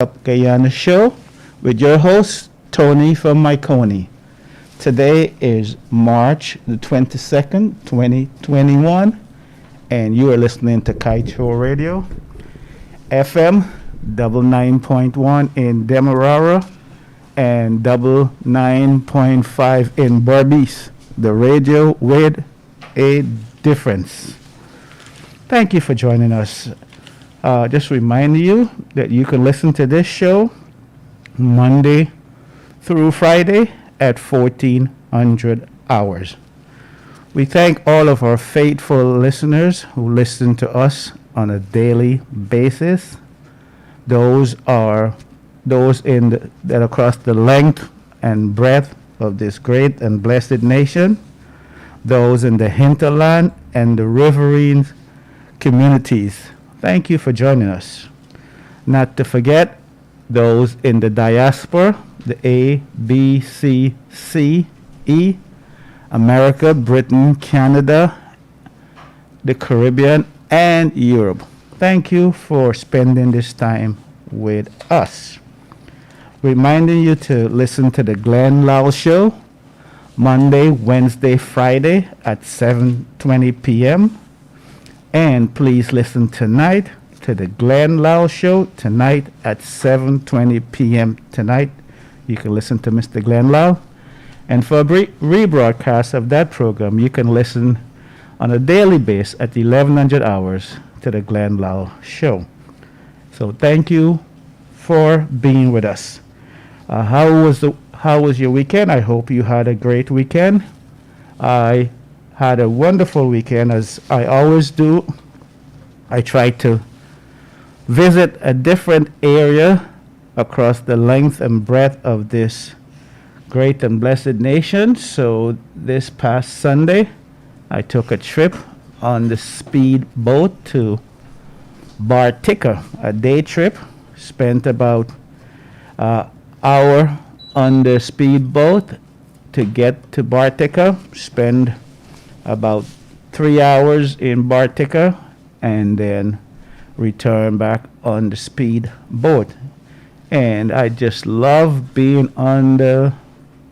Up Guyana show with your host, Tony from Machinoy. Today is March the 22nd, 2021, and you are listening to Kaieteur Radio, FM double 9.1 in Demerara and double 9.5 in Berbice, the radio with a difference. Thank you for joining us. Just remind you that you can listen to this show Monday through Friday at 1400 hours. We thank all of our faithful listeners who listen to us on a daily basis. Those are that across the length and breadth of this great and blessed nation. Those in the hinterland and the riverine communities. Thank you for joining us. Not to forget those in the diaspora, the A, B, C, C, E, America, Britain, Canada, the Caribbean, and Europe. Thank you for spending this time with us. Reminding you to listen to the Glenn Lowell Show Monday, Wednesday, Friday at 7:20 p.m. And please listen tonight to the Glenn Lowell Show tonight at 7:20 p.m. tonight. You can listen to Mr. Glenn Lowell. And for a rebroadcast of that program, you can listen on a daily basis at 1100 hours to the Glenn Lowell Show. So thank you for being with us. How was your weekend? I hope you had a great weekend. I had a wonderful weekend, as I always do. I tried to visit a different area across the length and breadth of this great and blessed nation. So this past Sunday, I took a trip on the speed boat to Bartica, a day trip. Spent about an hour on the speedboat to get to Bartica. Spend about 3 hours in Bartica and then return back on the speedboat. And I just love being on the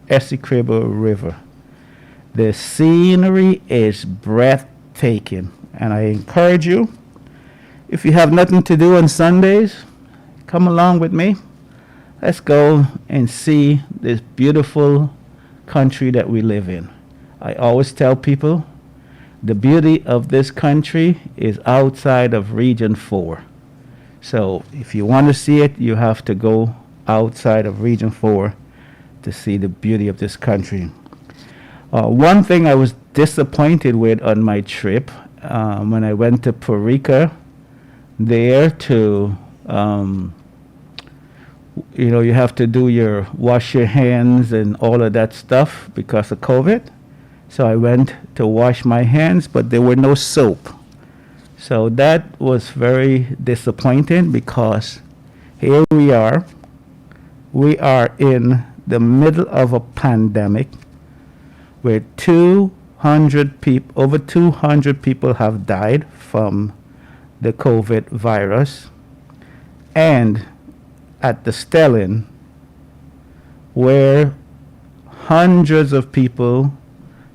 Essequibo River. The scenery is breathtaking, and I encourage you, if you have nothing to do on Sundays, come along with me. Let's go and see this beautiful country that we live in. I always tell people the beauty of this country is outside of Region 4. So if you want to see it, you have to go outside of Region 4 to see the beauty of this country. One thing I was disappointed with on my trip when I went to Puerto Rico, there to you have to do your wash your hands and all of that stuff because of COVID. So I went to wash my hands, but there were no soap. So that was very disappointing because here we are. We are in the middle of a pandemic where over 200 people have died from the COVID virus. And at the Stelling, where hundreds of people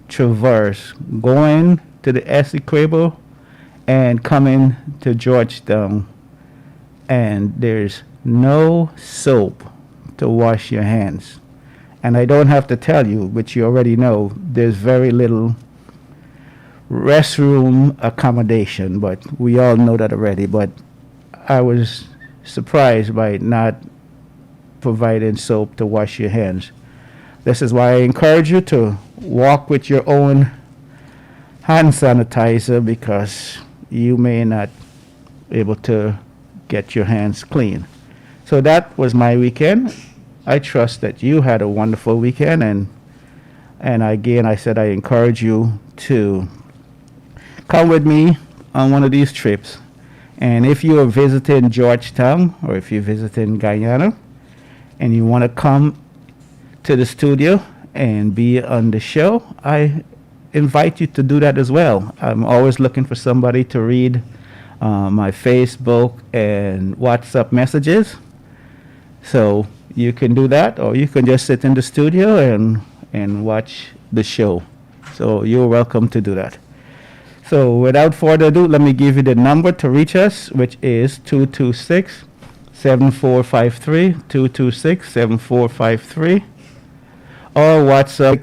traverse going to the Essequibo and coming to Georgetown, and there's no soap to wash your hands. And I don't have to tell you, which you already know, there's very little restroom accommodation, but we all know that already. But I was surprised by not providing soap to wash your hands. This is why I encourage you to walk with your own hand sanitizer, because you may not be able to get your hands clean. So that was my weekend. I trust that you had a wonderful weekend, and again, I said I encourage you to come with me on one of these trips. And if you are visiting Georgetown, or if you're visiting Guyana, and you want to come to the studio and be on the show, I invite you to do that as well. I'm always looking for somebody to read my Facebook and WhatsApp messages. So you can do that, or you can just sit in the studio and watch the show. So you're welcome to do that. So without further ado, let me give you the number to reach us, which is 226-7453, 226-7453, or WhatsApp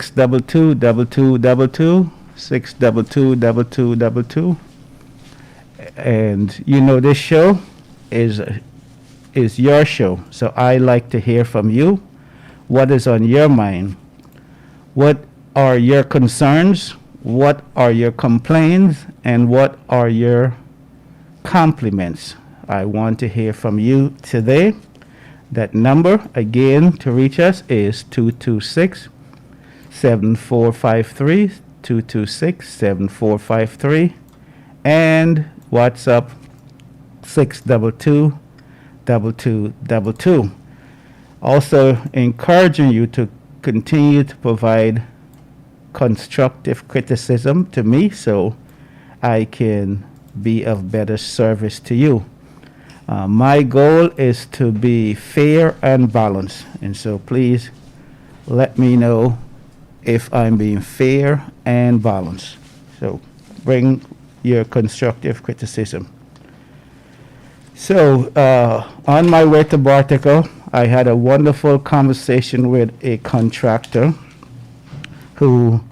622-2222, 622-2222. And you know this show is is your show, so I like to hear from you. What is on your mind? What are your concerns? What are your complaints? And what are your compliments? I want to hear from you today. That number, again, to reach us is 226-7453, 226-7453, and WhatsApp 622-2222. Also encouraging you to continue to provide constructive criticism to me so I can be of better service to you. My goal is to be fair and balanced, and so please let me know if I'm being fair and balanced. So bring your constructive criticism. So on my way to Bartico, I had a wonderful conversation with a contractor who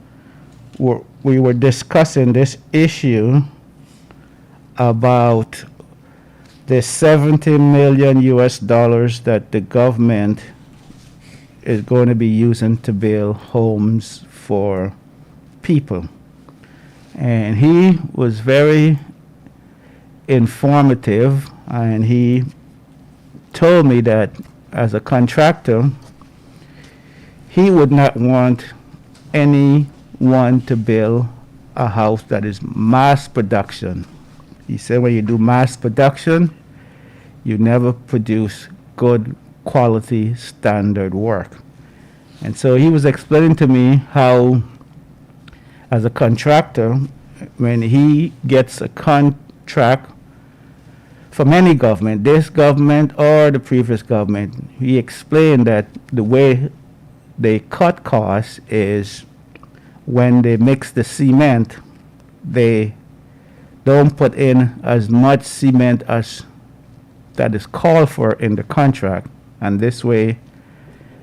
we were discussing this issue about the 70 million US dollars that the government is going to be using to build homes for people. And he was very informative, and he told me that as a contractor, he would not want anyone to build a house that is mass production. He said when you do mass production, you never produce good quality standard work. And so he was explaining to me how, as a contractor, when he gets a contract from any government, this government or the previous government, he explained that the way they cut costs is when they mix the cement, they don't put in as much cement as that is called for in the contract. And this way,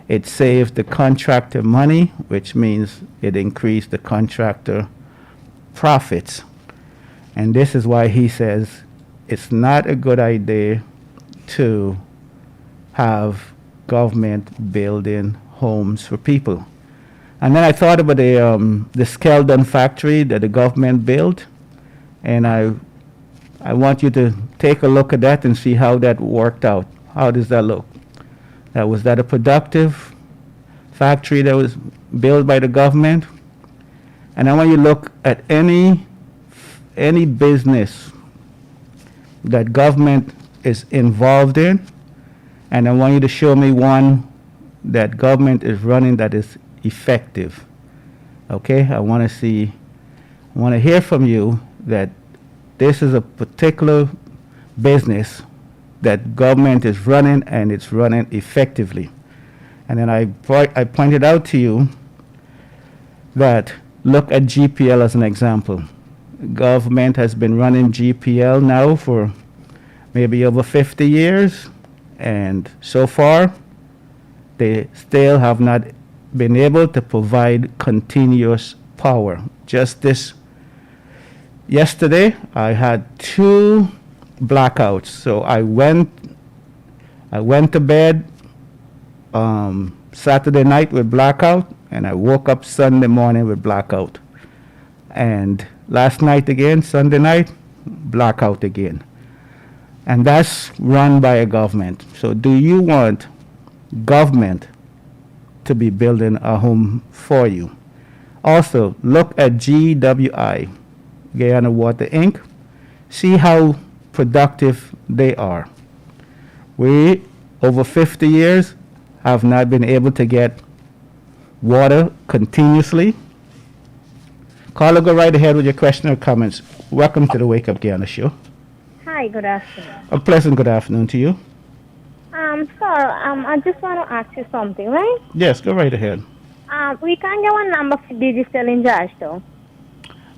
it saves the contractor money, which means it increased the contractor profits. And this is why he says it's not a good idea to have government building homes for people. And then I thought about the Skeldon factory that the government built, and I want you to take a look at that and see how that worked out. How does that look? Was that a productive factory that was built by the government? And I want you to look at any business that government is involved in, and I want you to show me one that government is running that is effective. Okay? I want to hear from you that this is a particular business that government is running and it's running effectively. And then I pointed out to you that look at GPL as an example. Government has been running GPL now for maybe over 50 years, and so far they still have not been able to provide continuous power. Just yesterday I had 2 blackouts. So I went to bed Saturday night with blackout, and I woke up Sunday morning with blackout. And last night again, Sunday night, blackout again. And that's run by a government. So do you want government to be building a home for you? Also, look at GWI, Guyana Water Inc. See how productive they are. We, over 50 years, have not been able to get water continuously. Carla, go right ahead with your question or comments. Welcome to the Wake Up Guyana show. Hi, good afternoon. A pleasant good afternoon to you. Sir, I just want to ask you something, right? Yes, go right ahead. We can get one number for digital in Georgetown.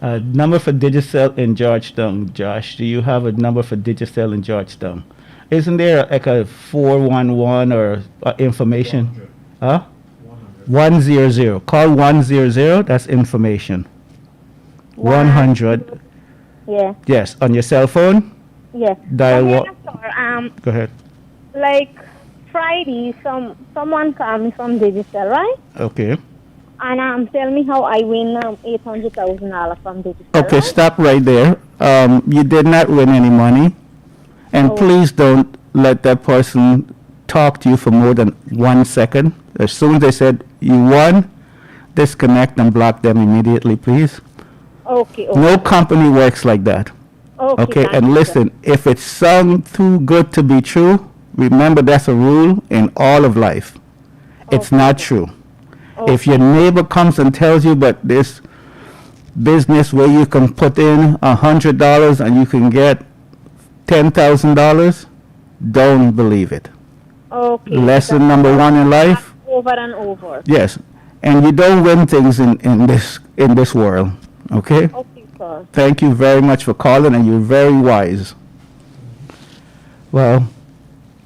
Number for Digicel in Georgetown. Josh, do you have a number for Digicel in Georgetown? Isn't there like a 411 or information? Huh? 100. Call 100. That's information. 100. Yeah. Yes, on your cell phone. Yes. Dial Okay, what? sir, Go ahead. like Friday, someone called me from digital, right? Okay. And tell me how I win $800,000 from digital, Okay, right? stop right there. You did not win any money. And Oh, please don't let that person talk to you for more than 1 second. As soon as they said you won, disconnect and block them immediately, please. okay, No okay. company works like that. Okay, Okay, thank and you, sir. listen, if it sounds too good to be true, remember that's a rule in all of life. It's Okay, not sir. true. If Okay. your neighbor comes and tells you, but this business where you can put in $100 and you can get $10,000, don't believe it. Okay. Lesson That's number what one in I have life, over and over. yes, and you don't win things in this world. Okay. Okay, sir. Thank you very much for calling, and you're very wise. Well,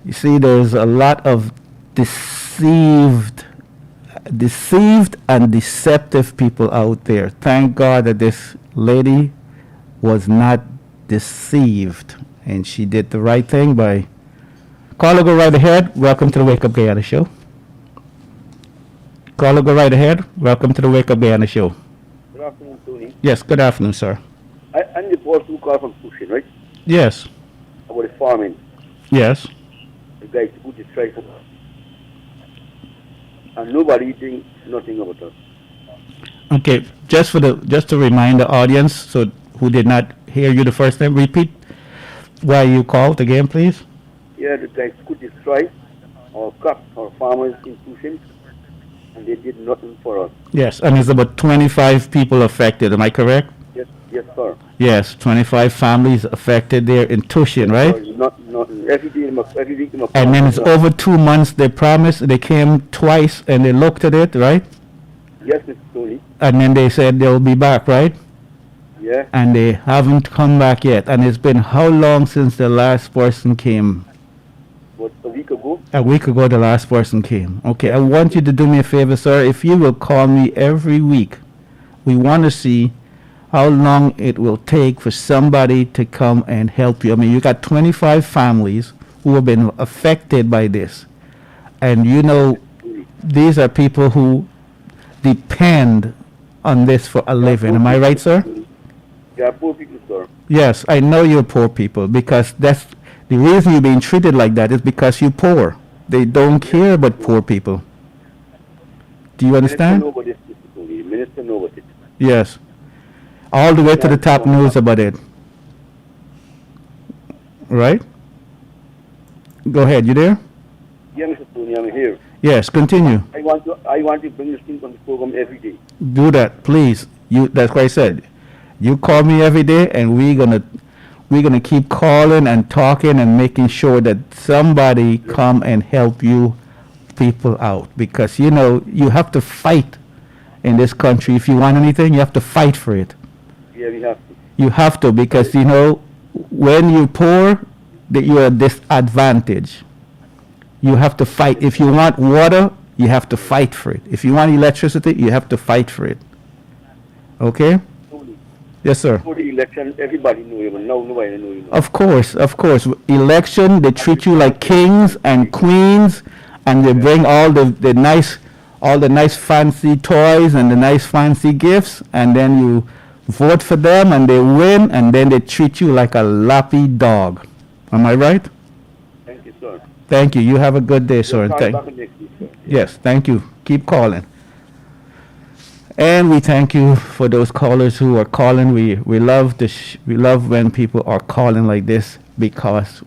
you see, there's a lot of deceived, deceived and deceptive people out there. Thank God that this lady was not deceived, and she did the right thing by. Caller, go right ahead. Welcome to the Wake Up Guyana Show. Caller, go right ahead. Welcome to the Wake Up Guyana Show. Good afternoon, Tony. Yes, good afternoon, sir. I'm the boss who called from Tushin, right? Yes, About the farming. yes. The guy put his strike up. And nobody think nothing about us. Okay, just to remind the audience, so who did not hear you the first time, repeat why you called again, please. Yeah, the guys put his strike, our crops, our farmers in Tushin, and they did nothing for us. Yes, and there's about 25 people affected. Am I correct? Yes, yes, sir. Yes, 25 families affected there in Tushin, right? Nothing. Every day, And then it's over 2 months. They promised. They came twice and they looked at it, right? Yes, Mr. Tony. And then they said they'll be back, right? Yeah. And they haven't come back yet. And it's been how long since the last person came? But a week ago, A week ago, the last person came. Okay, I want you to do me a favor, sir. If you will call me every week, we want to see how long it will take for somebody to come and help you. I mean, you got 25 families who have been affected by this. And you know, these are people who depend on this for a living. Am I right, sir? they are poor people, sir. Yes, I know you're poor people because that's the reason you're being treated like that is because you're poor. They don't care about poor people. Do you Minister understand? know about this, Mr. Tony. Minister know about it. Yes. All the way to the top news about it. Right? Go ahead, you there? Yeah, Mr. Tony, I'm here. Yes, continue. I want to bring this thing on the program every day. Do that, please. That's what I said. You call me every day and we're gonna keep calling and talking and making sure that somebody come and help you people out because you know you have to fight in this country. If you want anything, you have to fight for it. Yeah, we have to. You have to because you know when you're poor, that you are disadvantaged. You have to fight. If you want water, you have to fight for it. If you want electricity, you have to fight for it. Okay? Tony, Yes, sir. for the election, everybody know you, but now nobody know you. Know. Of course, of course. Election, they treat you like kings and queens, and they bring all the nice fancy toys and the nice fancy gifts, and then you vote for them and they win, and then they treat you like a lappy dog. Am I right? Thank you, sir. Thank you. You have a good day, sir. We'll And call back next week, sir. yes, thank you. Keep calling. And we thank you for those callers who are calling. We love we love when people are calling like this because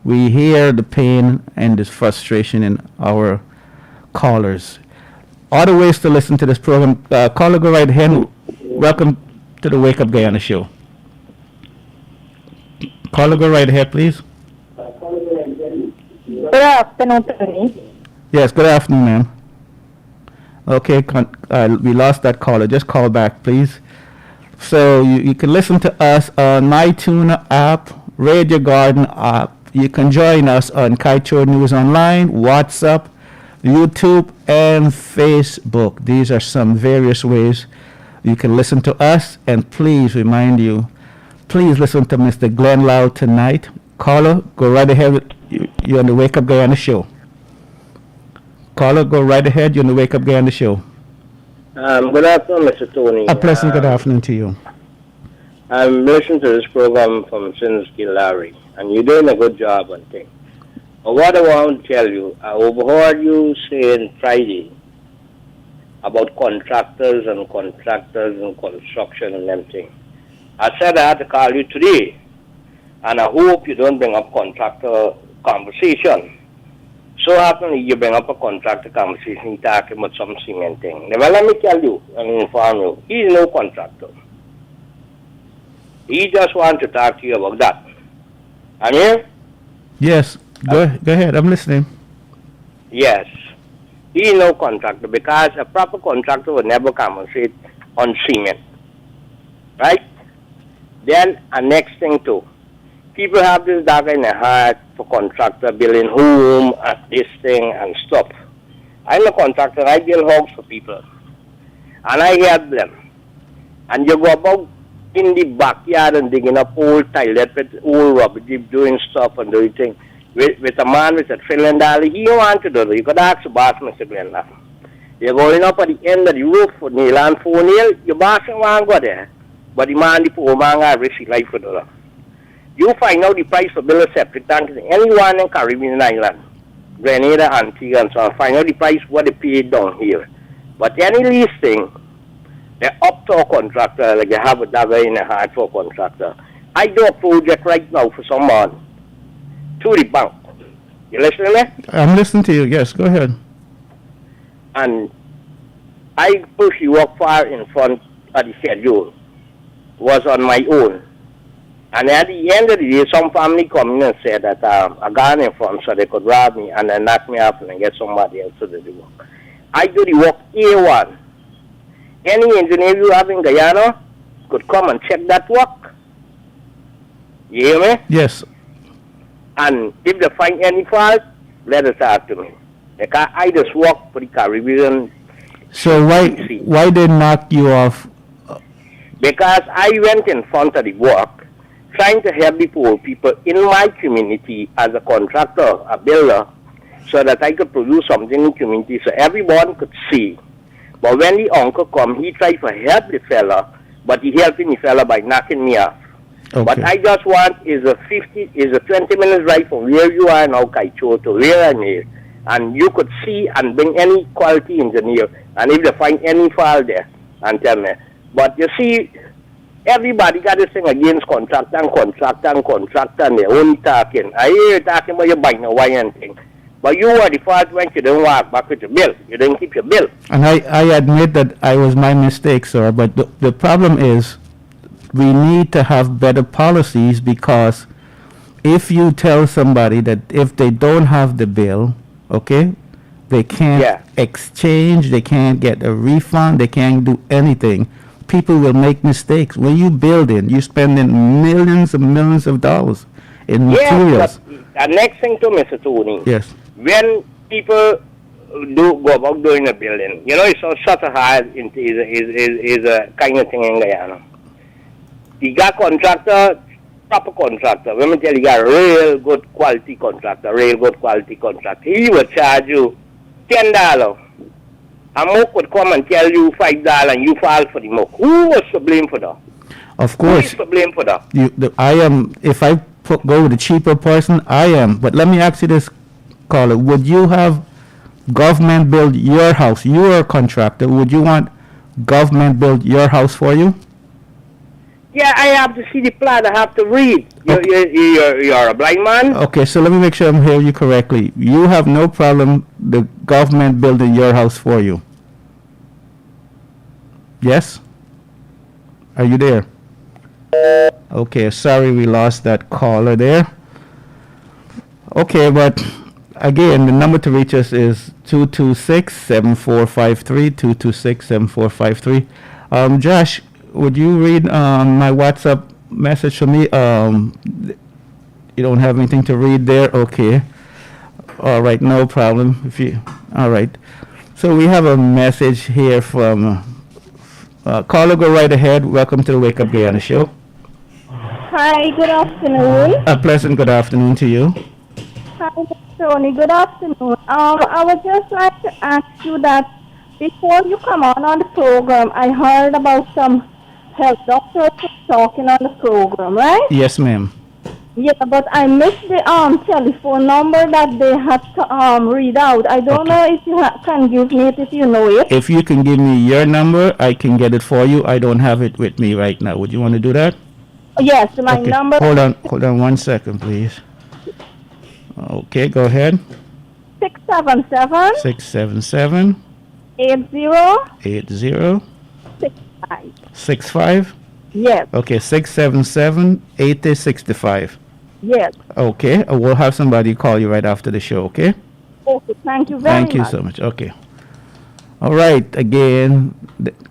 we hear the pain and the frustration in our callers. Other ways to listen to this program. Caller, go right ahead. Welcome to the Wake Up Guyana Show. Caller, go right ahead, please. Good afternoon, Tony. Yes, good afternoon, ma'am. Okay, we lost that caller. Just call back, please. So you can listen to us on iTunes app, Radio Garden app. You can join us on Kaieteur News Online, WhatsApp, YouTube, and Facebook. These are some various ways you can listen to us. And please remind you, please listen to Mr. Glenn Loud tonight. Caller, go right ahead. You're on the Wake Up Guyana show. Caller, go right ahead. You're on the Wake Up Guyana show. Good afternoon, Mr. Tony. A pleasant good afternoon to you. I'm listening to this program from since Larry, and you're doing a good job on things. But what I want to tell you, I overheard you saying Friday about contractors and construction and everything. I said I had to call you today, and I hope you don't bring up contractor conversation. So happily you bring up a contractor conversation talking about some cement thing. Now let me tell you and inform you, he's no contractor. He just wants to talk to you about that. I'm here? Yes, go ahead. I'm listening. Yes. He is no contractor because a proper contractor would never compensate on cement. Right? Then, a next thing too. People have this dagger in their heart for contractor building home and this thing and stuff. I'm a contractor. I build homes for people. And I help them. And you go about in the backyard and digging up old toilet with old rubbish, doing stuff and doing things. With a man with $1 trillion, he don't want to do it. You could ask the boss, Mr. Glenn. You're going up at the end of the roof for nail and 4 nail, your boss don't want to go there. But the man, the poor man, got risk his life for that. You find out the price for build a septic tank in anyone in Caribbean island, Grenada, Antigua, and so on. Find out the price what they pay down here. But any lease thing, the up to a contractor, like they have a dagger in the heart for a contractor. I do a project right now for someone to the bank. You listening to me? I'm listening to you. Yes, go ahead. And I push you up far in front of the schedule. Was on my own. And at the end of the day, some family come in and said that I got in front so they could rob me and then knock me off and then get somebody else to do the work. I do the work A1. Any engineer you have in Guyana could come and check that work. You hear me? Yes. And if they find any fault, let us talk to me. Because I just work for the Caribbean. So why they knock you off? Because I went in front of the work trying to help the poor people in my community as a contractor, a builder, so that I could produce something in the community so everyone could see. But when the uncle come, he tried to help the fella, but he helping the fella by knocking me off. Okay. What I just want is a 20 minutes ride from where you are now, Kaieteur, to where I'm here. And you could see and bring any quality engineer, and if they find any fault there, and tell me. But you see, everybody got this thing against contractor, and they're only talking. I hear you talking about you buying a wire and thing. But you were the fault when you didn't work back with your bill. You didn't keep your bill. And I admit that I was my mistake, sir. But the problem is we need to have better policies, because if you tell somebody that if they don't have the bill, okay, they can't exchange, they can't get a refund, they can't do anything. People will make mistakes. When you building, you're spending millions and millions of dollars in materials. But the next thing to Mr. Tony. Yes. When people do go about doing a building, you know, it's so such a hard is a kind of thing in Guyana. You got contractor, proper contractor. Let me tell you, got a real good quality contractor, He will charge you $10. A mook would come and tell you $5 and you fall for the mook. Who was to blame for that? Of course. Who is to blame for that? I am. If I go with a cheaper person, I am. But let me ask you this, caller: would you have government build your house? You are a contractor. Would you want government build your house for you? Yeah, I have to see the plan. I have to read. You're a blind man? Okay, so let me make sure I'm hearing you correctly. You have no problem the government building your house for you? Yes? Are you there? Okay, sorry we lost that caller there. Okay, but Again, the number to reach us is 226-7453, 226-7453. Josh, would you read my WhatsApp message for me? You don't have anything to read there? Okay. All right, no problem. All right. So we have a message here from caller. Go right ahead. Welcome to the Wake Up Guyana show. Hi, good afternoon. A pleasant good afternoon to you. Hi, Tony. Good afternoon. I would just like to ask you that before you come on the program, I heard about some health doctors talking on the program, right? Yes, ma'am. Yeah, but I missed the telephone number that they had to read out. I don't know if you can give me it if you know it. If you can give me your number, I can get it for you. I don't have it with me right now. Would you want to do that? Yes, my number. Hold on 1 second, please. Okay, go ahead. 677 677 8065. 65. Yes, Okay, 677 8065. yes. Okay, we'll have somebody call you right after the show, okay? Okay, thank you very much. Thank you so much. Okay. All right, again,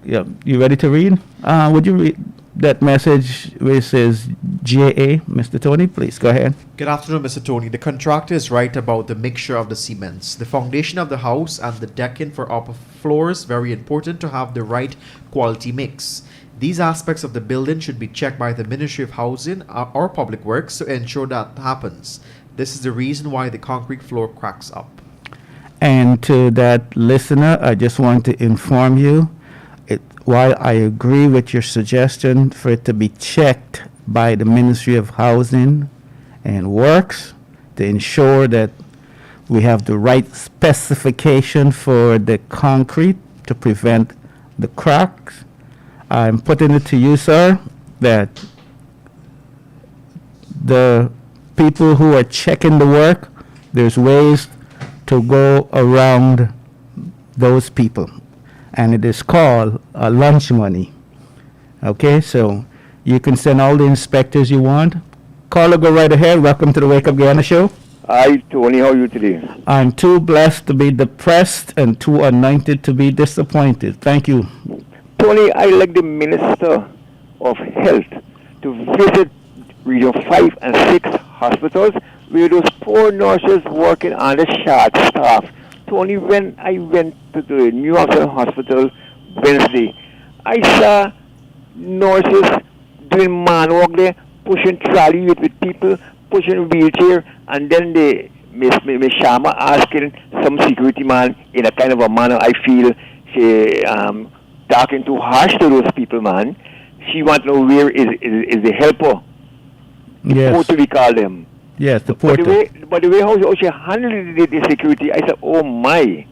yeah, you ready to read? Would you read that message where it says GA, Mr. Tony? Please go ahead. Good afternoon, Mr. Tony. The contractor is right about the mixture of the cements. The foundation of the house and the decking for upper floors, very important to have the right quality mix. These aspects of the building should be checked by the Ministry of Housing or Public Works to ensure that happens. This is the reason why the concrete floor cracks up. And to that listener, I just want to inform you, while I agree with your suggestion for it to be checked by the Ministry of Housing and Works to ensure that we have the right specification for the concrete to prevent the cracks, I'm putting it to you, sir, that the people who are checking the work, there's ways to go around those people. And it is called lunch money. Okay, so you can send all the inspectors you want. Caller, go right ahead. Welcome to the Wake Up Guyana show. Hi, Tony. How are you today? I'm too blessed to be depressed and too anointed to be disappointed. Thank you. Tony, I like the Minister of Health to visit Region 5 and 6 hospitals where those poor nurses working on the short staff. Tony, when I went to the New Hampshire Hospital Wednesday, I saw nurses doing man work there, pushing trolley with people, pushing wheelchair, and then Miss Sharma asking some security man in a kind of a manner I feel she talking too harsh to those people, man. She want to know where is the helper. The Yes. porter we call them. Yes, the But porter. the way how she handled the security, I said, oh my.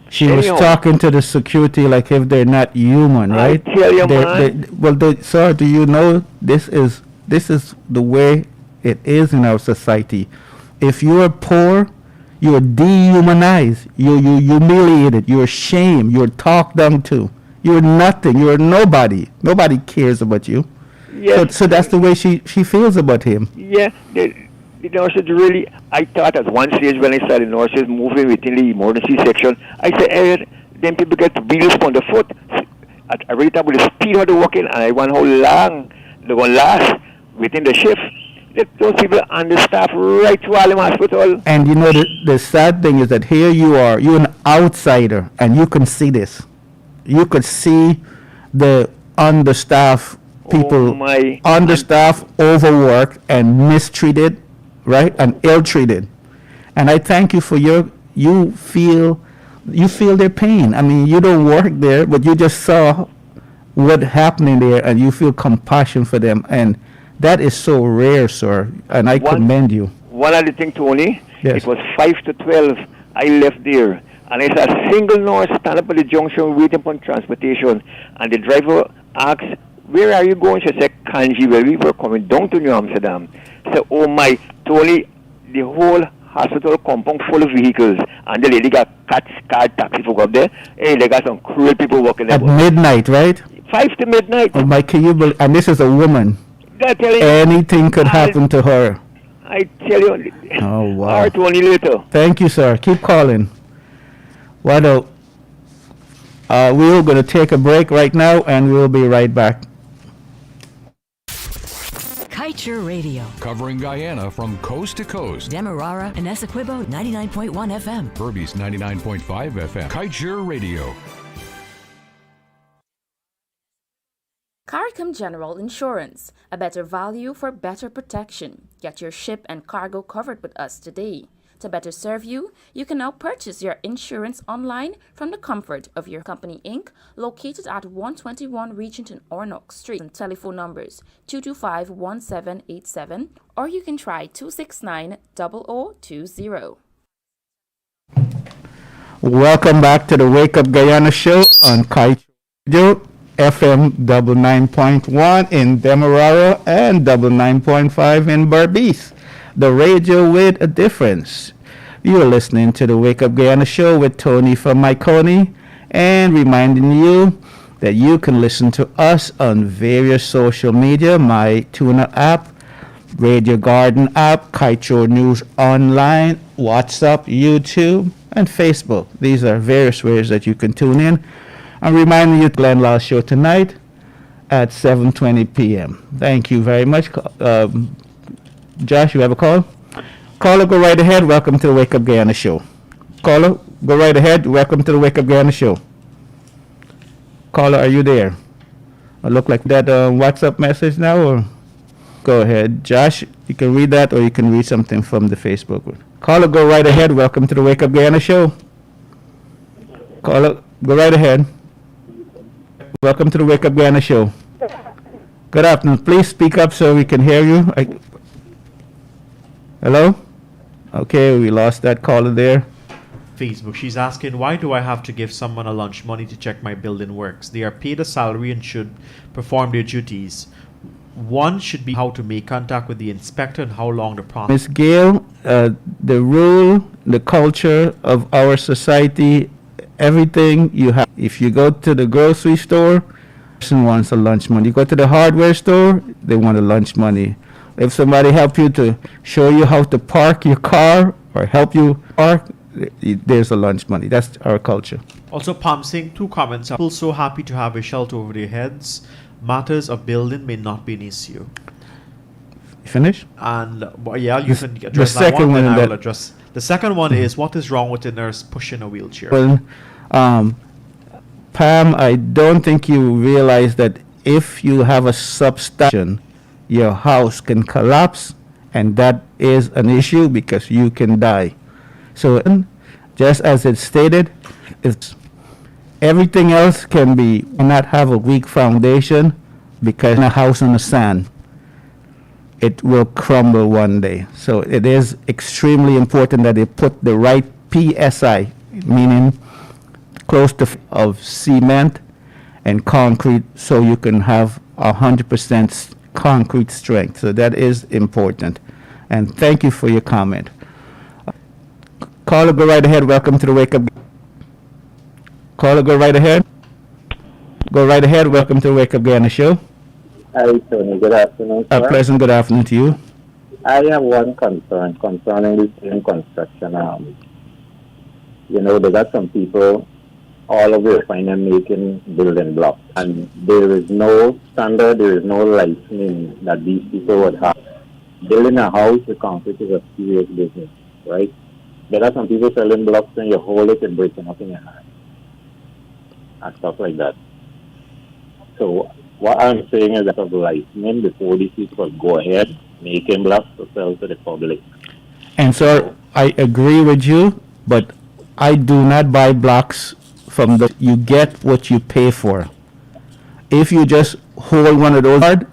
She was Anyhow. talking to the security like if they're not human, I right? tell you, man. Sir, do you know this is the way it is in our society? If you're poor, you're dehumanized, you're humiliated, you're shamed, you're talked down to. You're nothing. You're nobody. Nobody cares about you. Yes. So that's the way she feels about him. Yeah, the nurses really, I thought at one stage when I saw the nurses moving within the emergency section, I said, hey, then people get wheels on the foot at a rate of the speed of the walking, and I wonder how long they're going to last within the shift. Let those people understaffed right to Harlem Hospital. And you know, the sad thing is that here you're an outsider, and you can see this. You could see the understaffed people, understaffed, overworked, and mistreated, right, and ill-treated. And I thank you for you feel their pain. I mean, you don't work there, but you just saw what happening there, and you feel compassion for them, and that is so rare, sir. And I commend you. One other thing, Tony, Yes. it was 5 to 12. I left there, and I saw a single nurse stand up at the junction waiting for transportation, and the driver asked, where are you going? She said, Kanji, well, we were coming down to New Amsterdam. So, oh my, Tony, the whole hospital compound full of vehicles, and the lady got car taxi folk up there. Hey, they got some cruel people walking there. At midnight, right? 5 to midnight. Oh my, can you believe? And this is a woman. They're telling Anything could happen to her. I tell you, Oh, wow. all right, Tony, later. Thank you, sir. Keep calling. Well, we're going to take a break right now, and we'll be right back. Kaieteur Radio. Covering Guyana from coast to coast. Demerara and Essequibo 99.1 FM. Berbice 99.5 FM. Kaieteur Radio. CARICOM General Insurance, a better value for better protection. Get your ship and cargo covered with us today. To better serve you, you can now purchase your insurance online from the comfort of your company, Inc., located at 121 Regenton Ornock Street, and telephone numbers 225-1787, or you can try 269-0020. Welcome back to the Wake Up Guyana show on Kaieteur Radio, FM 99.1 in Demerara and 99.5 in Berbice. The radio with a difference. You are listening to the Wake Up Guyana show with Tony from Machinoy, and reminding you that you can listen to us on various social media, my Tuna app, Radio Garden app, Kaieteur News Online, WhatsApp, YouTube, and Facebook. These are various ways that you can tune in. I'm reminding you, Glenn Law's show tonight at 7:20 p.m. Thank you very much. Josh, you have a call? Caller, go right ahead. Welcome to the Wake Up Guyana show. Caller, go right ahead. Welcome to the Wake Up Guyana show. Caller, are you there? I look like that WhatsApp message now, or go ahead. Josh, you can read that, or you can read something from the Facebook. Caller, go right ahead. Welcome to the Wake Up Guyana show. Caller, go right ahead. Welcome to the Wake Up Guyana show. Good afternoon. Please speak up so we can hear you. Hello? Okay, we lost that caller there. Facebook. She's asking, why do I have to give someone a lunch money to check my building works? They are paid a salary and should perform their duties. One should be how to make contact with the inspector and how long the process. Ms. Gail, the rule, the culture of our society, everything you have. If you go to the grocery store, person wants a lunch money. You go to the hardware store, they want a lunch money. If somebody help you to show you how to park your car or help you park, there's a lunch money. That's our culture. Also, Pam Singh, 2 comments. People so happy to have a shelter over their heads. Matters of building may not be an issue. Finish? And yeah, you can address the that second one, one and I that- will address. The second one is, what is wrong with a nurse pushing a wheelchair? Well, Pam, I don't think you realize that if you have a substation, your house can collapse, and that is an issue because you can die. So, just as it's stated, it's everything else can be not have a weak foundation, because in a house on the sand, it will crumble one day. So it is extremely important that they put the right PSI, meaning close to of cement and concrete, so you can have 100% concrete strength. So that is important. And thank you for your comment. Caller, go right ahead. Welcome to the Wake Up. Caller, go right ahead. Go right ahead. Welcome to the Wake Up Guyana show. Hi, Tony. Good afternoon, A sir. pleasant good afternoon to you. I have one concern concerning the same construction. They got some people all over China making building blocks, and there is no standard, there is no licensing that these people would have. Building a house with concrete is a serious business, right? There are some people selling blocks and you hold it and breaking up in your hand and stuff like that. So what I'm saying is that of licensing before these people go ahead making blocks to sell to the public. And so I agree with you, but I do not buy blocks from the. You get what you pay for. If you just hold one of those hard,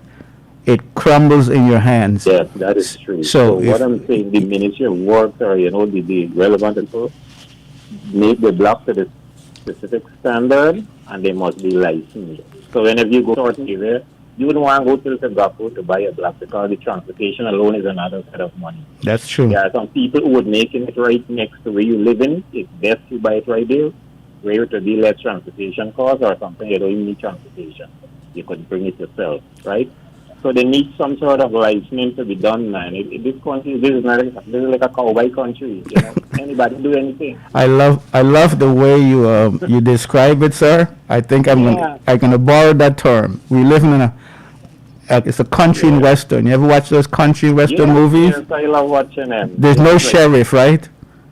it crumbles in your hands. Yes, that is true. So So what if- I'm saying, the Ministry of Works or, the relevant people make the block to the specific standard and they must be licensed. So whenever you go to an area, you wouldn't want to go to the Singapore to buy a block because the transportation alone is another set of money. That's true. There are some people who would make it right next to where you live in. It's best to buy it right there, where it would be less transportation costs or something. You don't even need transportation. You could bring it yourself, right? So they need some sort of licensing to be done, man. This country, this is like a cowboy country. You know, anybody do anything. I love the way you describe it, sir. I think I'm gonna borrow that term. We live in it's a country and western. You ever watch those country western movies? Yes, I love watching them. There's no sheriff, right?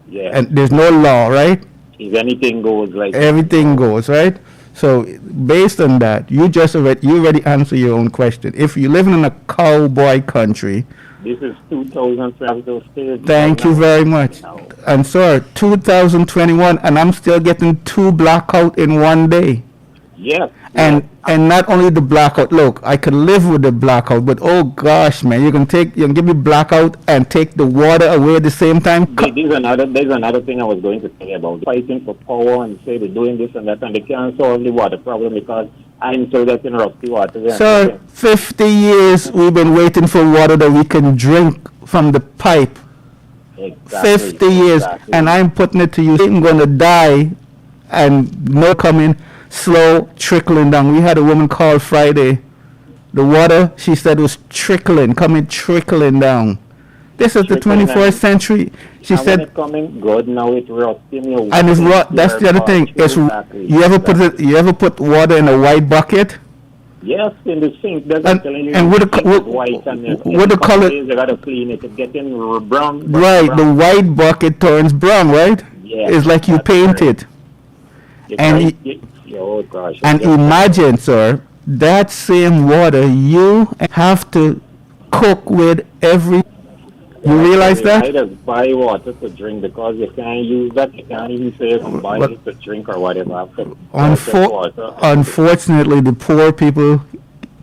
Yeah. And there's no law, right? If anything goes, like everything goes, right? So based on that, you already answered your own question. If you're living in a cowboy country, this is 2012. Thank you very much. No. And sir, 2021, and I'm still getting 2 blackout in one day. Yes. And not only the blackout. Look, I could live with the blackout, but oh gosh, man, you can give me blackout and take the water away at the same time. There's another thing I was going to say about fighting for power and say they're doing this and that, and they can't solve the water problem because I'm still getting rusty water. Sir, 50 years we've been waiting for water that we can drink from the pipe. Exactly, 50 years, and I'm putting it to you. I'm going to die, and no coming. Slow trickling down. We had a woman call Friday. The water, she said, was trickling down. This is the 21st century. She said, it's coming good now. It's rusting. And it's that's the other thing. It's you ever put water in a white bucket? Yes, in the sink. And what the color? They gotta clean it. It's getting brown. Right, the white bucket turns brown, right? Yeah, it's like you paint it. And oh gosh! And imagine, sir, that same water you have to cook with every. You realize that? I just buy water to drink because you can't use that. You can't even say buy it to drink or whatever. Unfortunately, the poor people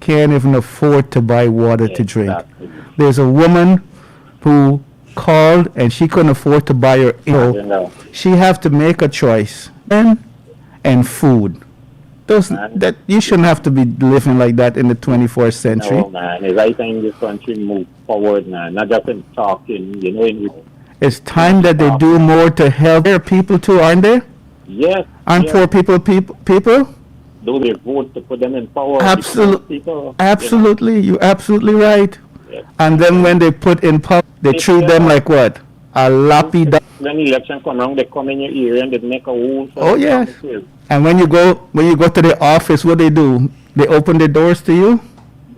can't even afford to buy water to drink. There's a woman who called and she couldn't afford to buy her oil. She have to make a choice. And food. That you shouldn't have to be living like that in the 21st century. No, man. It's right time this country move forward, man. Not just in talking, you know. It's time that they do more to help their people too, aren't they? Yes. Aren't poor people? Do they vote to put them in power? Absolutely. You're absolutely right. Yes. And then when they put in power, they treat them like what? A lapidary. When election come around, they come in your ear and they make a whole. Oh yes. And when you go to the office, what they do? They open the doors to you?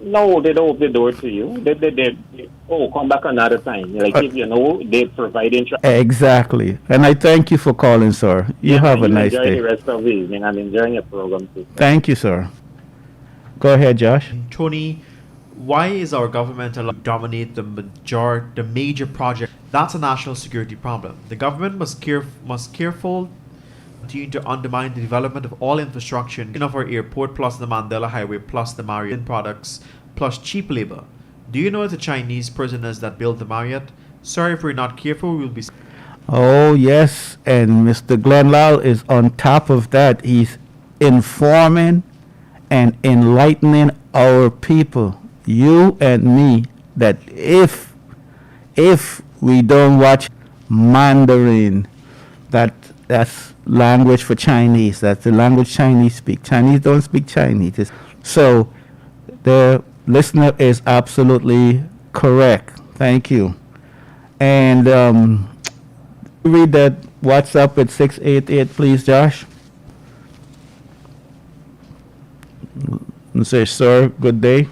No, they don't open the door to you. They come back another time. Like if you know, they provide insurance. Exactly. And I thank you for calling, sir. You have a nice day. Enjoy the rest of the evening. I'm enjoying your program too. Thank you, sir. Go ahead, Josh. Tony, why is our government allowed to dominate the major project? That's a national security problem. The government must careful continue to undermine the development of all infrastructure of our airport plus the Mandela Highway plus the Marriott products plus cheap labor. Do you know the Chinese prisoners that built the Marriott? Sorry, if we're not careful, we'll be. Oh yes, and Mr. Glenlal is on top of that. He's informing and enlightening our people, you and me, that if we don't watch Mandarin, that's language for Chinese. That's the language Chinese speak. Chinese don't speak Chinese. So the listener is absolutely correct. Thank you. And read that WhatsApp at 688, please, Josh. And say, sir, good day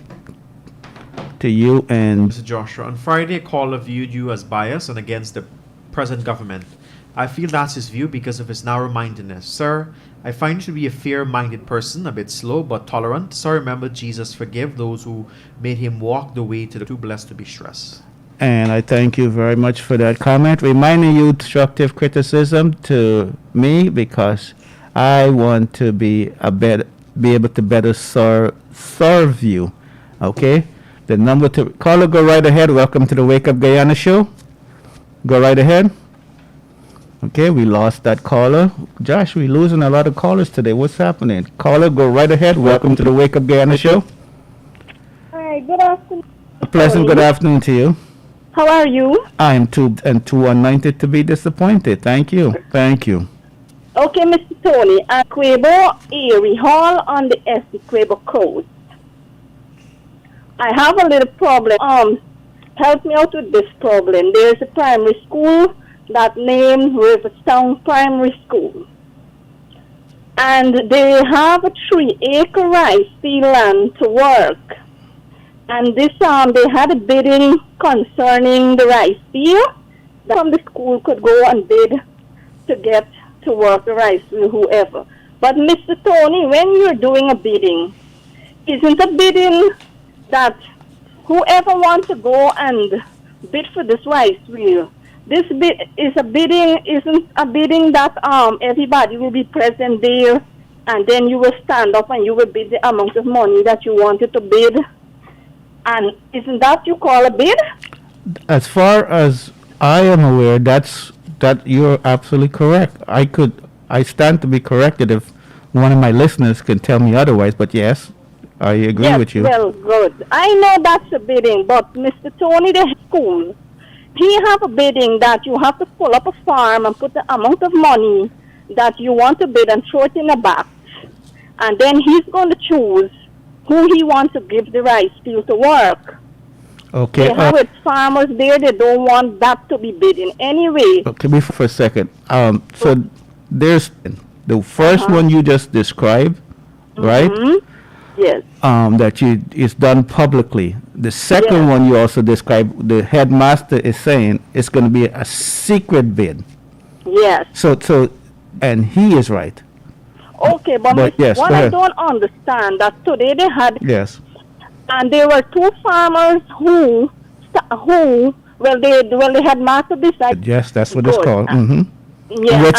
to you and Mr. Joshua. On Friday, a caller viewed you as biased and against the present government. I feel that's his view because of his narrow-mindedness. Sir, I find you to be a fair-minded person, a bit slow but tolerant. So remember, Jesus forgave those who made him walk the way to the too blessed to be stressed. And I thank you very much for that comment. Reminding you constructive criticism to me because I want to be able to better serve you. Okay? The number to caller, go right ahead. Welcome to the Wake Up Guyana show. Go right ahead. Okay, we lost that caller. Josh, we're losing a lot of callers today. What's happening? Caller, go right ahead. Welcome to the Wake Up Guyana show. Hi, good afternoon. A pleasant good afternoon to you. How are you? I am too anointed to be disappointed. Thank you. Thank you. Okay, Mr. Tony, at Quebo Erie Hall on the Essequibo Coast. I have a little problem. Help me out with this problem. There's a primary school that named Riverstown Primary School. And they have a 3-acre rice field land to work. And this they had a bidding concerning the rice field. From the school could go and bid to get to work the rice field, whoever. But Mr. Tony, when you're doing a bidding, isn't a bidding that whoever wants to go and bid for this rice field, this bid is a bidding, isn't a bidding that everybody will be present there, and then you will stand up and you will bid the amount of money that you wanted to bid, and isn't that you call a bid? As far as I am aware, that you're absolutely correct. I stand to be corrected if one of my listeners can tell me otherwise, but yes, I agree with you. Well, good. I know that's a bidding, but Mr. Tony, the school, he have a bidding that you have to pull up a farm and put the amount of money that you want to bid and throw it in a box. And then he's going to choose who he wants to give the rice field to work. Okay. They have with farmers there, they don't want that to be bidding anyway. Okay, before for a second. So there's the first one you just described, right? Yes. That is done publicly. The second one you also described, the headmaster is saying it's going to be a secret bid. Yes. So, and he is right. Okay, but yes, what I don't understand that today they had, yes, and there were two farmers who the headmaster decided. Yes, that's what it's called. Yeah,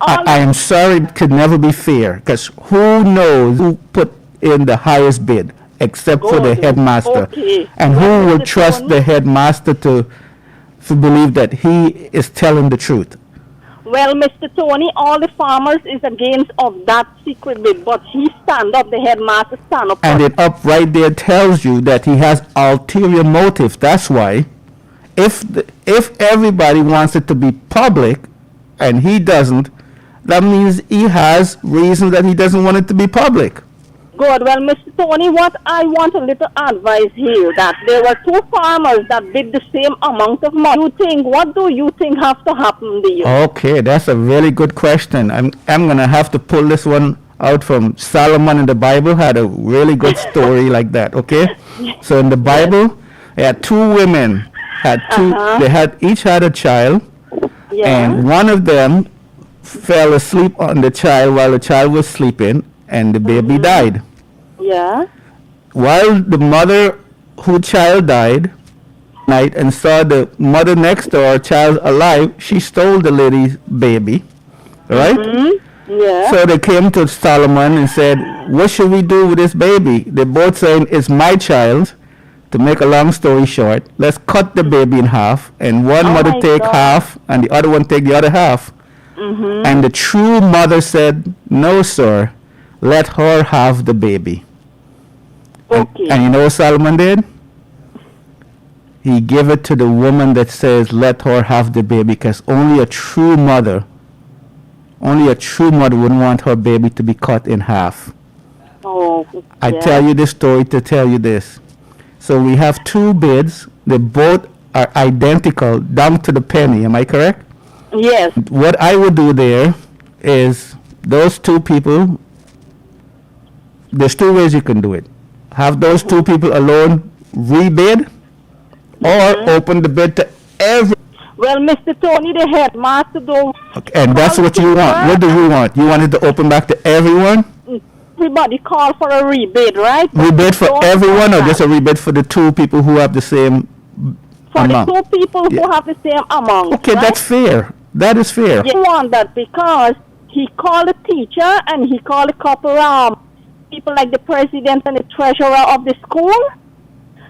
I am sorry, it could never be fair, because who knows who put in the highest bid except for the headmaster, and who will trust the headmaster to believe that he is telling the truth? Well, Mr. Tony, all the farmers is against of that secret bid, but he stand up, the headmaster stand up. And it up right there tells you that he has ulterior motive. That's why, if everybody wants it to be public, and he doesn't, that means he has reasons that he doesn't want it to be public. Good. Well, Mr. Tony, what I want a little advice here, that there were two farmers that bid the same amount of money. What do you think has to happen there? Okay, that's a really good question. I'm going to have to pull this one out from Solomon in the Bible. Had a really good story like that, okay? So in the Bible, they had two women, they each had a child, and one of them fell asleep on the child while the child was sleeping, and the baby died. Yeah. While the mother whose child died and saw the mother next door, child alive, she stole the lady's baby, right? Yeah. So they came to Solomon and said, what should we do with this baby? They both saying, it's my child. To make a long story short, let's cut the baby in half, and one mother take half and the other one take the other half. And the true mother said, no, sir, let her have the baby. Okay. And you know what Solomon did? He gave it to the woman that says, let her have the baby, because only a true mother wouldn't want her baby to be cut in half. Oh, I tell you this story to tell you this. So we have two bids. They both are identical down to the penny. Am I correct? Yes. What I would do there is those two people, there's two ways you can do it. Have those two people alone rebid, or open the bid to every. Well, Mr. Tony, the headmaster don't. Okay, and that's what you want. What do you want? You want it to open back to everyone? Everybody call for a rebid, right? Rebid for everyone, or just a rebid for the two people who have the same amount? For the two people who have the same amount. Okay, right? that's fair. That is fair. You want that because he called the teacher and he called a couple people like the president and the treasurer of the school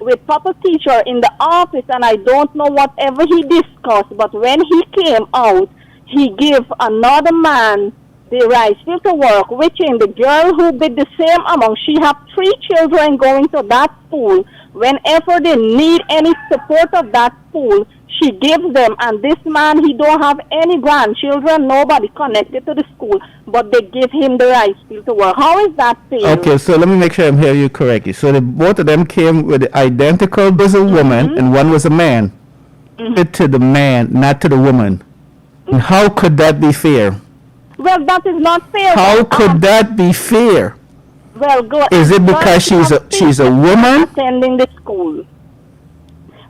with proper teacher in the office, and I don't know whatever he discussed, but when he came out, he gave another man the rice field to work, which in the girl who bid the same amount, she have 3 children going to that school. Whenever they need any support of that school, she gives them, and this man, he don't have any grandchildren, nobody connected to the school, but they give him the rice field to work. How is that fair? Okay, so let me make sure I'm hearing you correctly. So both of them came with the identical, was a woman and one was a man. It to the man, not to the woman. And how could that be fair? Well, that is not fair. How could that be fair? Well, go. Is it because she's a woman? Attending the school.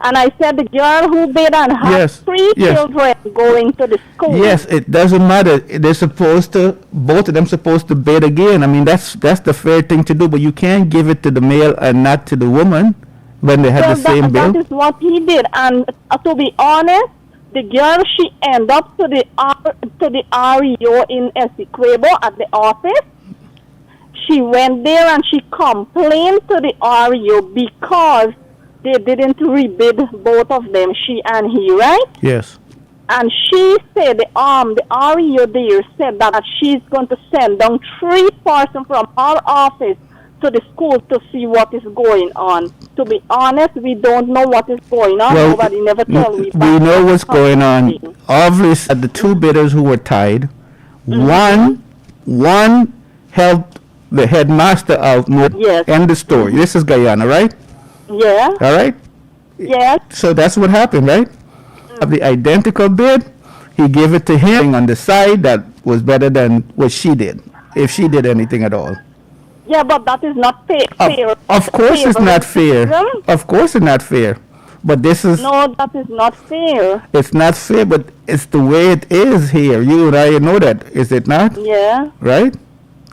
And I said the girl who bid and had Yes, 3 yes. children going to the school. Yes, it doesn't matter. They're supposed to, both of them supposed to bid again. I mean, that's the fair thing to do, but you can't give it to the male and not to the woman when they have the same bill. That is what he did. And to be honest, the girl, she ended up to the REO in Essequibo at the office. She went there and she complained to the REO because they didn't rebid both of them, she and he, right? Yes. And she said, the REO there said that she's going to send down 3 persons from our office to the school to see what is going on. To be honest, we don't know what is going on. Well, Nobody never told me. we know what's going on. Obviously, the 2 bidders who were tied, one helped the headmaster out more. Yes. End the story. This is Guyana, right? Yeah. All right? Yes. So that's what happened, right? Of the identical bid, he gave it to him on the side that was better than what she did, if she did anything at all. Yeah, but that is not fair. Of course it's not fair. Of course it's not fair. But this is... No, that is not fair. It's not fair, but it's the way it is here. You and I know that, is it not? Yeah. Right?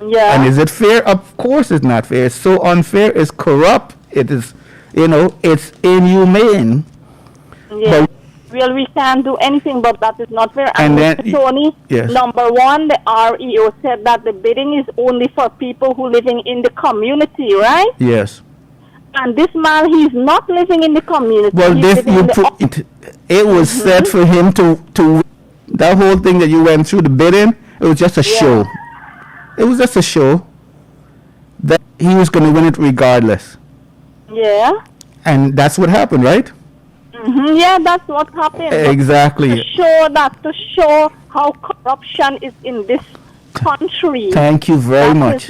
Yeah. And is it fair? Of course it's not fair. It's so unfair. It's corrupt. It is, it's inhumane. Yeah. But Well, we can't do anything, but that is not fair. And then- Mr. Tony, yes. number one, the REO said that the bidding is only for people who living in the community, right? yes. And this man, he's not living in the community. Well, He's this living you in the put it was set for him to that whole thing that you went through the bidding. It was just a show. It was just a show that he was going to win it regardless, Yeah. and that's what happened, right? Yeah, that's what happened. But Exactly. to show how corruption is in this country. Thank you very much.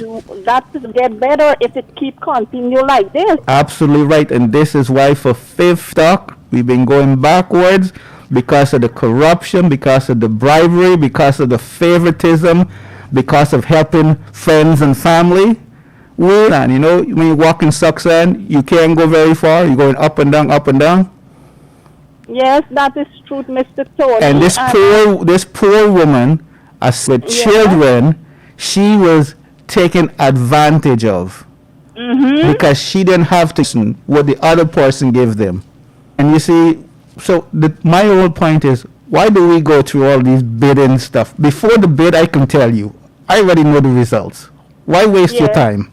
That will get better if it keep continue like this. Absolutely right, and this is why for fifth stock we've been going backwards because of the corruption, because of the bribery, because of the favoritism, because of helping friends and family. And when you walk in Suxan, you can't go very far. You're going up and down, up and down. Yes, that is true, Mr. Tony. And this poor woman, with children, she was taken advantage of because she didn't have to listen what the other person gave them. And you see, so my whole point is, why do we go through all these bidding stuff? Before the bid, I can tell you, I already know the results. Why waste your time?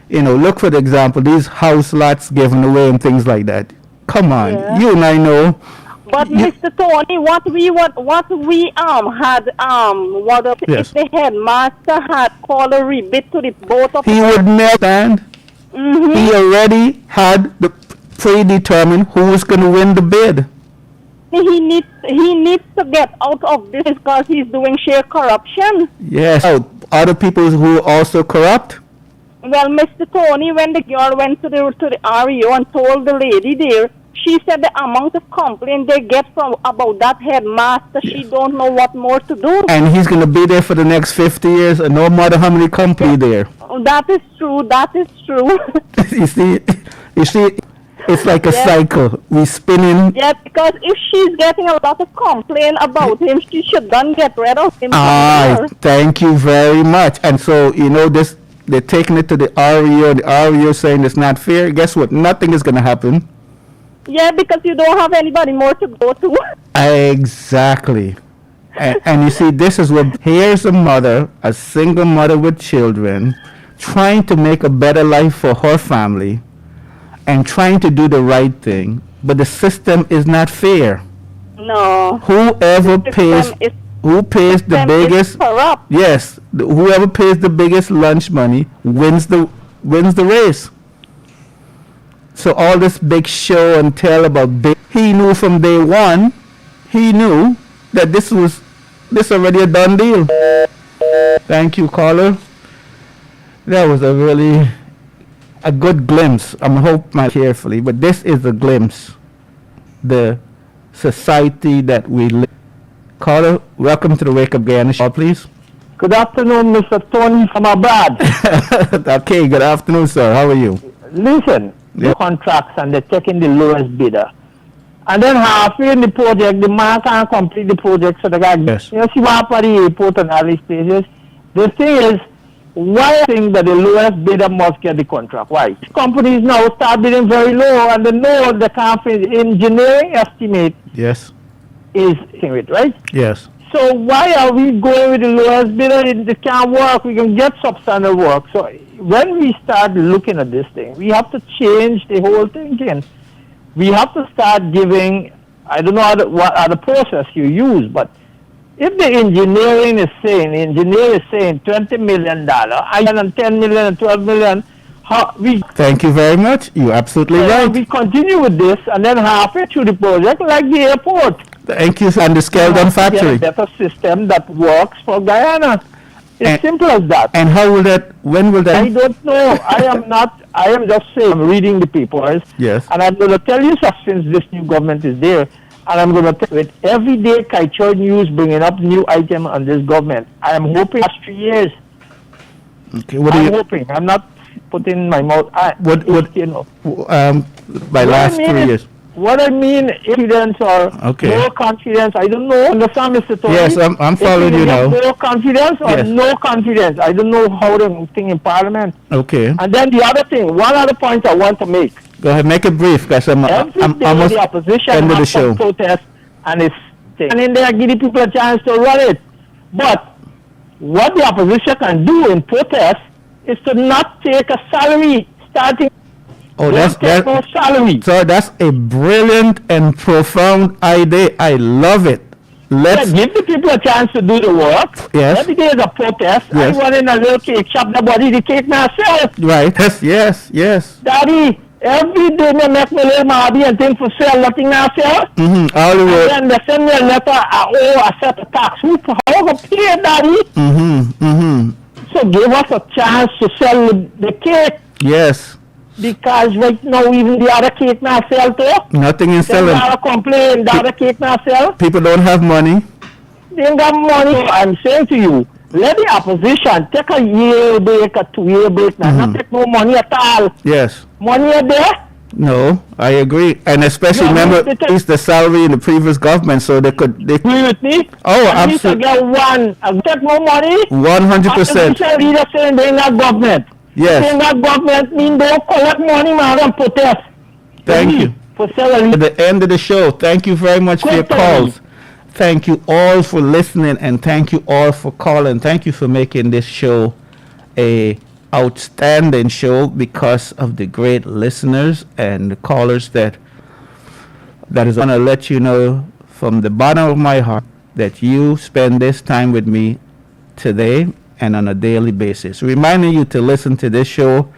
Look for the example, these house lots given away and things like that. Come on, you and I know. But Mr. Tony, what we had, if the headmaster had called a rebid to the both of He would never stand. He already had the predetermined who was going to win the bid. He needs to get out of this because he's doing sheer corruption. Yes. Other people who are also corrupt. Well, Mr. Tony, when the girl went to the REO and told the lady there, she said the amount of complaint they get from about that headmaster, she don't know what more to do. And he's going to be there for the next 50 years, and no matter how many company there. That is true. That is true. You see, it's like a cycle. We spinning. Yeah, because if she's getting a lot of complaint about him, she should then get rid of him. Thank you very much. And so, this, they're taking it to the REO, and the REO saying it's not fair. Guess what? Nothing is going to happen. Yeah, because you don't have anybody more to go to. Exactly. And you see, this is what, here's a single mother with children, trying to make a better life for her family and trying to do the right thing, but the system is not fair. No. Whoever pays the biggest, whoever pays the biggest lunch money wins the race. So all this big show and tell about big, he knew from day one, he knew that this already a done deal. Thank you, caller. That was a good glimpse. I'm hoping my carefully, but this is a glimpse. The society that we live. Caller, welcome to the Wake Up Guyana show, please. Good afternoon, Mr. Tony from abroad. Okay, good afternoon, sir. How are you? Listen, the contracts and they're taking the lowest bidder. And then halfway in the project, the man can't complete the project, so the guy, Yes. you know, see what happened at the airport and all these places. The thing is, why I think that the lowest bidder must get the contract? Why? Companies now start bidding very low and they know the engineering estimate Yes. is it, right? Yes. So why are we going with the lowest bidder? It can't work. We can get substandard work. So when we start looking at this thing, we have to change the whole thinking. We have to start giving, I don't know what other process you use, but if the engineer is saying $20 million, and $10 million and $12 million, Thank you very much. You're absolutely right. we continue with this, and then halfway through the project, like the airport. Thank you, and the scaled down factory. Get a better system that works for Guyana. It's simple as that. And how will that, when will that? I don't know. I am just saying, I'm reading the papers. Yes. And I'm going to tell you so since this new government is there, and I'm going to tell you, every day Kaieteur News bringing up new item on this government. I am hoping last 3 years. Okay, what I'm hoping. I'm not putting my mouth. You know. By last 3 years? What I mean, confidence or no confidence, I don't know. Understand, Mr. Tony? Yes, I'm following you now. No confidence or no confidence. I don't know how they think in Parliament. Okay. And then the other thing, one other point I want to make. Go ahead, make it brief, because I'm almost the opposition end of the has show. some protest and it's thing. And in there, give the people a chance to run it. But what the opposition can do in protest is to not take a salary starting. Oh, that's no salary. So that's a brilliant and profound idea. I love it. Let's give the people a chance to do the work. Yes. Every day is a protest. Yes. I run in a little cake shop, nobody the cake myself. Right. Yes. Daddy, every day me make me little marby and things for sale, nothing myself. All the way. And then they send me a letter, I set a tax. How go pay, Daddy? So give us a chance to sell the cake. Yes. Because right now, even the other cake not sell too. Nothing is selling. They complain, the other cake not sell. People don't have money. They ain't got money. I'm saying to you, let the opposition take a year break, a 2 year break, not take no money at all. Yes. Money are there. No, I agree. And especially remember, it's the salary in the previous government, so they could. Agree with me? Oh, absolutely. Get one. Take no money. 100%. Opposition leader saying they ain't got government. Yes. They ain't got government mean they don't collect money, man, and protest. Thank you. For salary. At the end of the show, thank you very much for your calls. Thank you all for listening, and thank you all for calling. Thank you for making this show a outstanding show because of the great listeners and the callers that is going to let you know from the bottom of my heart that you spend this time with me today and on a daily basis. Reminding you to listen to this show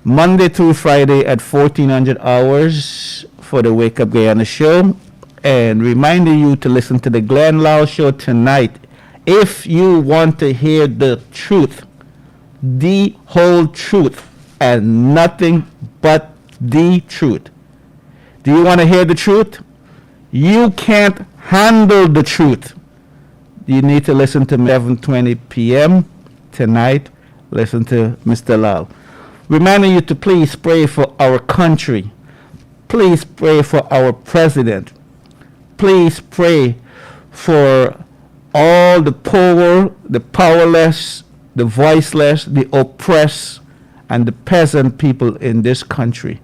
Monday through Friday at 1400 hours for the Wake Up Guyana show, and reminding you to listen to the Glenn Lau show tonight if you want to hear the truth, the whole truth, and nothing but the truth. Do you want to hear the truth? You can't handle the truth. You need to listen to 7:20 p.m. tonight. Listen to Mr. Lal. Reminding you to please pray for our country. Please pray for our president. Please pray for all the poor, the powerless, the voiceless, the oppressed, and the peasant people in this country.